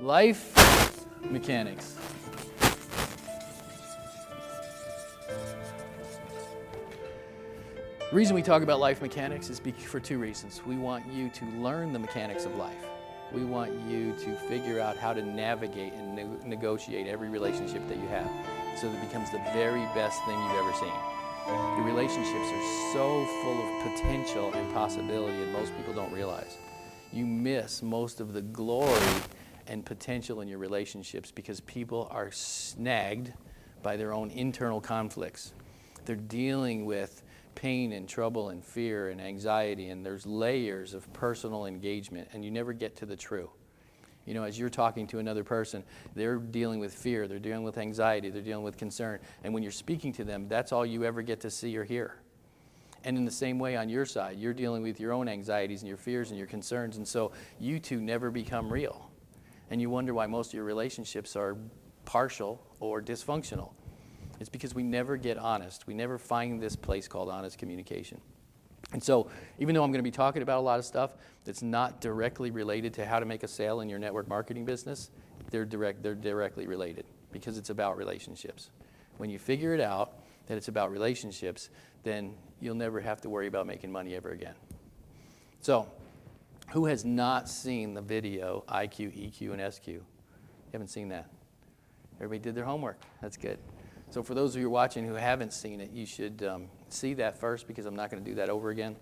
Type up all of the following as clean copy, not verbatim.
Life mechanics. The reason we talk about life mechanics is for two reasons. We want you to learn the mechanics of life. We want you to figure out how to navigate and negotiate every relationship that you have so that it becomes the very best thing you've ever seen. Your relationships are so full of potential and possibility, and most people don't realize. You miss most of the glory and potential in your relationships because people are snagged by their own internal conflicts. They're dealing with pain and trouble and fear and anxiety, and there's layers of personal engagement, and you never get to the true. You know, as you're talking to another person, they're dealing with fear, they're dealing with anxiety, they're dealing with concern, and when you're speaking to them, that's all you ever get to see or hear. And in the same way on your side, you're dealing with your own anxieties and your fears and your concerns, and so you two never become real. And you wonder why most of your relationships are partial or dysfunctional. It's because we never get honest. We never find this place called honest communication. And so, even though I'm going to be talking about a lot of stuff that's not directly related to how to make a sale in your network marketing business, they're directly related because it's about relationships. When you figure it out that it's about relationships, then you'll never have to worry about making money ever again. So, who has not seen the video IQ, EQ, and SQ? You haven't seen that? Everybody did their homework. That's good. So for those of you watching who haven't seen it, you should see that first because I'm not going to do that over again.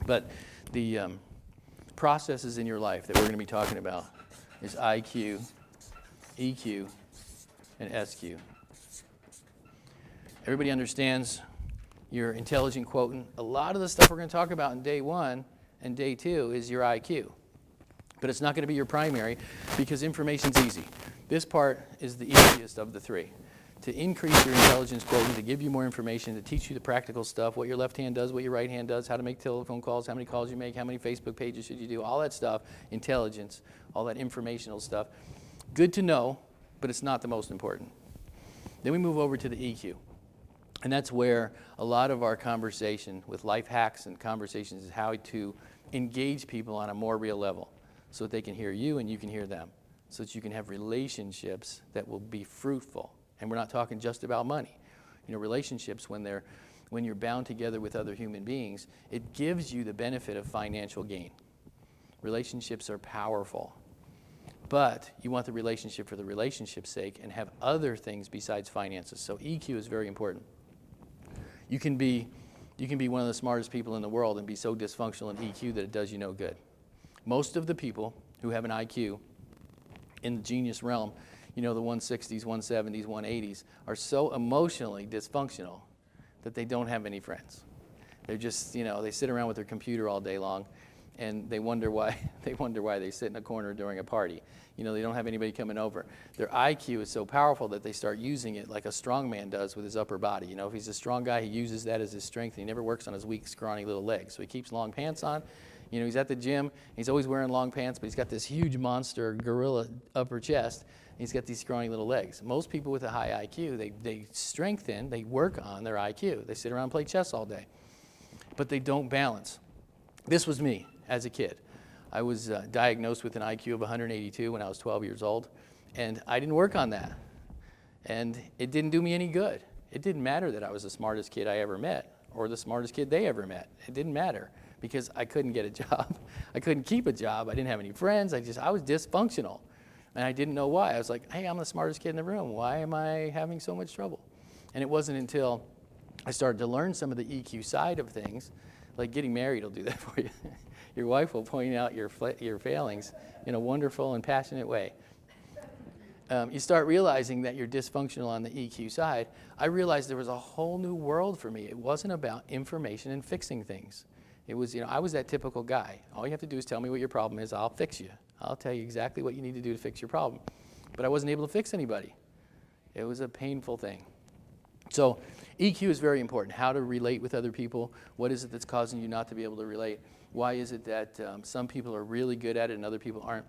But the processes in your life that we're going to be talking about is IQ, EQ, and SQ. Everybody understands your intelligent quotient. A lot of the stuff we're going to talk about in day 1 and day 2 is your IQ. But it's not going to be your primary because information's easy. This part is the easiest of the three. To increase your intelligence quotient, to give you more information, to teach you the practical stuff, what your left hand does, what your right hand does, how to make telephone calls, how many calls you make, how many Facebook pages should you do, all that stuff, intelligence, all that informational stuff. Good to know, but it's not the most important. Then we move over to the EQ. And that's where a lot of our conversation with life hacks and conversations is how to engage people on a more real level so that they can hear you and you can hear them, so that you can have relationships that will be fruitful. And we're not talking just about money. You know, relationships, when you're bound together with other human beings, it gives you the benefit of financial gain. Relationships are powerful. But you want the relationship for the relationship's sake and have other things besides finances. So EQ is very important. You can be one of the smartest people in the world and be so dysfunctional in EQ that it does you no good. Most of the people who have an IQ in the genius realm, you know, the 160s, 170s, 180s, are so emotionally dysfunctional that they don't have any friends. They're just, you know, they sit around with their computer all day long, and they wonder why they sit in a corner during a party. You know, they don't have anybody coming over. Their IQ is so powerful that they start using it like a strong man does with his upper body. You know, if he's a strong guy, he uses that as his strength, and he never works on his weak, scrawny little legs. So he keeps long pants on. You know, he's at the gym, he's always wearing long pants, but he's got this huge monster gorilla upper chest. He's got these scrawny little legs. Most people with a high IQ, they work on their IQ. They sit around and play chess all day. But they don't balance. This was me as a kid. I was diagnosed with an IQ of 182 when I was 12 years old, and I didn't work on that. And it didn't do me any good. It didn't matter that I was the smartest kid I ever met or the smartest kid they ever met. It didn't matter because I couldn't get a job. I couldn't keep a job. I didn't have any friends. I was dysfunctional. And I didn't know why. I was like, hey, I'm the smartest kid in the room. Why am I having so much trouble? And it wasn't until I started to learn some of the EQ side of things, like getting married will do that for you. Your wife will point out your failings in a wonderful and passionate way. You start realizing that you're dysfunctional on the EQ side. I realized there was a whole new world for me. It wasn't about information and fixing things. It was, I was that typical guy. All you have to do is tell me what your problem is. I'll fix you. I'll tell you exactly what you need to do to fix your problem. But I wasn't able to fix anybody. It was a painful thing. So EQ is very important. How to relate with other people. What is it that's causing you not to be able to relate? Why is it that some people are really good at it and other people aren't?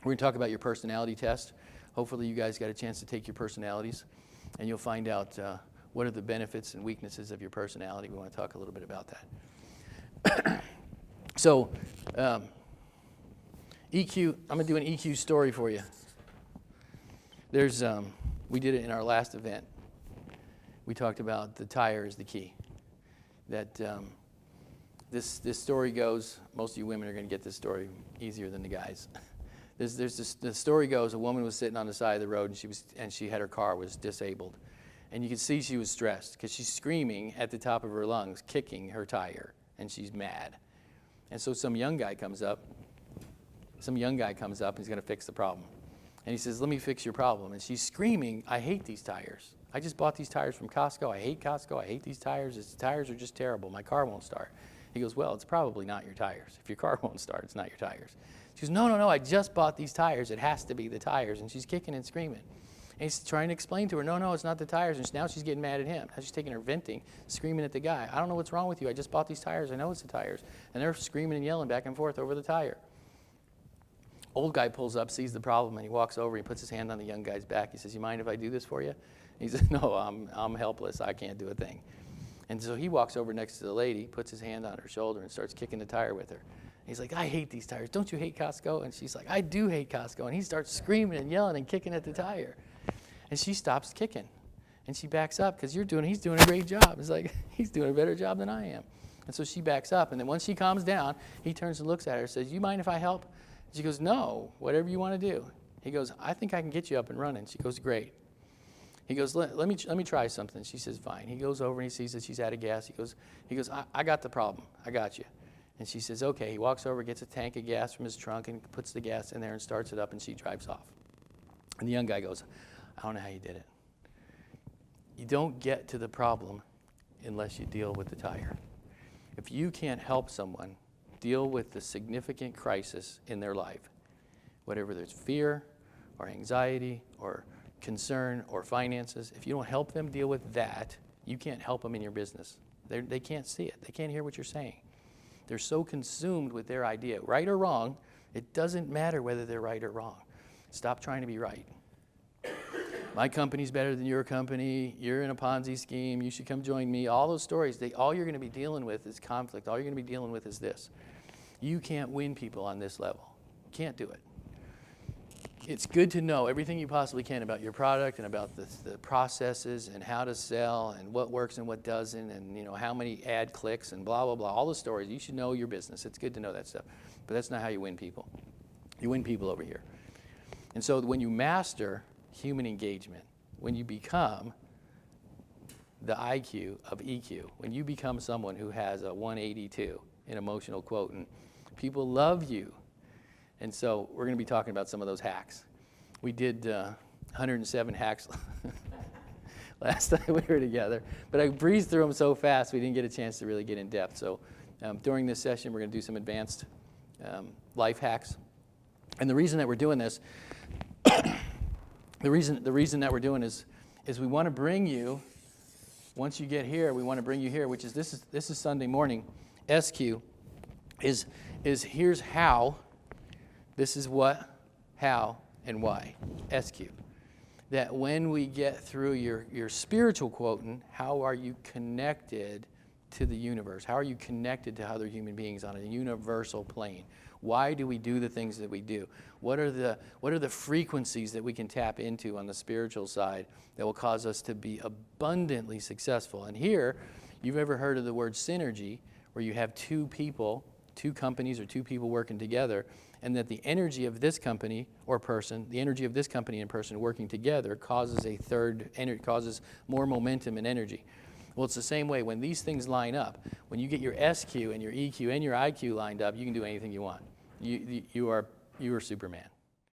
We're going to talk about your personality test. Hopefully you guys got a chance to take your personalities, and you'll find out what are the benefits and weaknesses of your personality. We want to talk a little bit about that. So EQ, I'm going to do an EQ story for you. There's, we did it in our last event. We talked about the tire is the key. That this story goes, most of you women are going to get this story easier than the guys. The story goes, a woman was sitting on the side of the road, and she had her car was disabled. And you could see she was stressed because she's screaming at the top of her lungs, kicking her tire, and she's mad. And so some young guy comes up, and he's going to fix the problem. And he says, let me fix your problem. And she's screaming, I hate these tires. I just bought these tires from Costco. I hate Costco. I hate these tires. These tires are just terrible. My car won't start. He goes, well, it's probably not your tires. If your car won't start, it's not your tires. She goes, no, I just bought these tires. It has to be the tires. And she's kicking and screaming. And he's trying to explain to her, no, it's not the tires. And now she's getting mad at him. Now she's taking her venting, screaming at the guy. I don't know what's wrong with you. I just bought these tires. I know it's the tires. And they're screaming and yelling back and forth over the tire. Old guy pulls up, sees the problem, and he walks over. He puts his hand on the young guy's back. He says, you mind if I do this for you? He says, no, I'm helpless. I can't do a thing. And so he walks over next to the lady, puts his hand on her shoulder, and starts kicking the tire with her. And he's like, I hate these tires. Don't you hate Costco? And she's like, I do hate Costco. And he starts screaming and yelling and kicking at the tire. And she stops kicking. And she backs up because he's doing a great job. It's like, he's doing a better job than I am. And so she backs up. And then once she calms down, he turns and looks at her and says, you mind if I help? She goes, no, whatever you want to do. He goes, I think I can get you up and running. She goes, great. He goes, let me try something. She says, fine. He goes over and he sees that she's out of gas. He goes, I got the problem. I got you. And she says, okay. He walks over, gets a tank of gas from his trunk and puts the gas in there and starts it up, and she drives off. And the young guy goes, I don't know how you did it. You don't get to the problem unless you deal with the tire. If you can't help someone deal with the significant crisis in their life, whatever there's fear or anxiety or concern or finances, if you don't help them deal with that, you can't help them in your business. They can't see it. They can't hear what you're saying. They're so consumed with their idea. Right or wrong, it doesn't matter whether they're right or wrong. Stop trying to be right. My company's better than your company. You're in a Ponzi scheme. You should come join me. All those stories, all you're going to be dealing with is conflict. All you're going to be dealing with is this. You can't win people on this level. You can't do it. It's good to know everything you possibly can about your product and about the processes and how to sell and what works and what doesn't, and how many ad clicks and blah, blah, blah. All the stories. You should know your business. It's good to know that stuff. But that's not how you win people. You win people over here. And so when you master human engagement, when you become the IQ of EQ, when you become someone who has a 182 in emotional quotient, people love you. And so we're going to be talking about some of those hacks. We did 107 hacks last time we were together, but I breezed through them so fast we didn't get a chance to really get in depth. So during this session, we're going to do some advanced life hacks. And the reason that we're doing this, the reason that we're doing is we want to bring you, once you get here, we want to bring you here, which is this is Sunday morning. SQ is here's how. This is what, how, and why. SQ. That when we get through your spiritual quotient, how are you connected to the universe? How are you connected to other human beings on a universal plane? Why do we do the things that we do? What are the frequencies that we can tap into on the spiritual side that will cause us to be abundantly successful? And here, you've ever heard of the word synergy, where you have two people, two companies or two people working together, and that the energy of this company or person, the energy of this company and person working together causes causes more momentum and energy. Well, it's the same way. When these things line up, when you get your SQ and your EQ and your IQ lined up, you can do anything you want. You are Superman.